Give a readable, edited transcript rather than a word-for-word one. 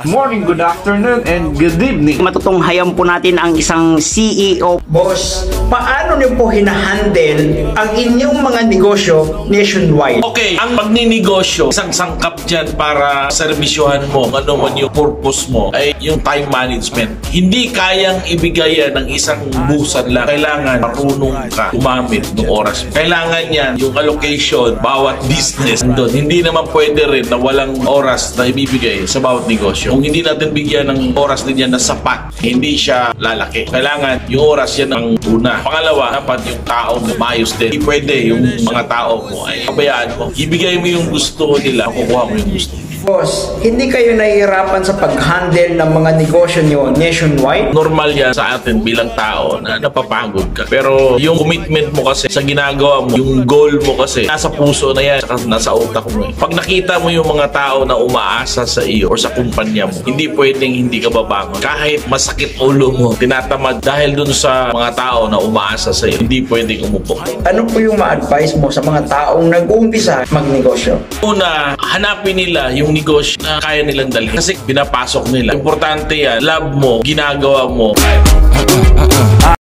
Morning, good afternoon, and good evening. Matutunghayan po natin ang isang CEO. Boss, paano niyo po hinahandle ang inyong mga negosyo nationwide? Okay, ang pagninegosyo, isang sangkap dyan para servisyohan mo, ano man yung purpose mo, ay yung time management. Hindi kayang ibigay yan ng isang busan lang. Kailangan marunong ka umamit ng oras. Kailangan yan, yung allocation, bawat business doon. Hindi naman pwede rin na walang oras na ibibigay sa bawat negosyo. Kung hindi natin bigyan ng oras din yan na sapat, hindi siya lalaki. Kailangan yung oras yan ang una. Pangalawa, dapat yung tao maayos din. Hindi pwede yung mga tao mo ay pabayaan mo. Ibigay mo yung gusto nila, makukuha mo yung gusto. Boss, hindi kayo nahihirapan sa pag-handle ng mga negosyo niyo nationwide? Normal yan sa atin bilang tao na napapagod ka. Pero yung commitment mo kasi sa ginagawa mo, yung goal mo kasi nasa puso na yan, saka nasa utak mo. Pag nakita mo yung mga tao na umaasa sa iyo or sa kumpanya mo, hindi pwedeng hindi ka babangon. Kahit masakit ulo mo, tinatamad dahil dun sa mga tao na umaasa sa iyo, hindi pwedeng umupo. Ano po yung ma-advise mo sa mga taong nag-uumpisa magnegosyo? Una, hanapin nila yung negosyo na kaya nilang dalhin. Kasi pinapasok nila. Importante yan. Love mo, ginagawa mo.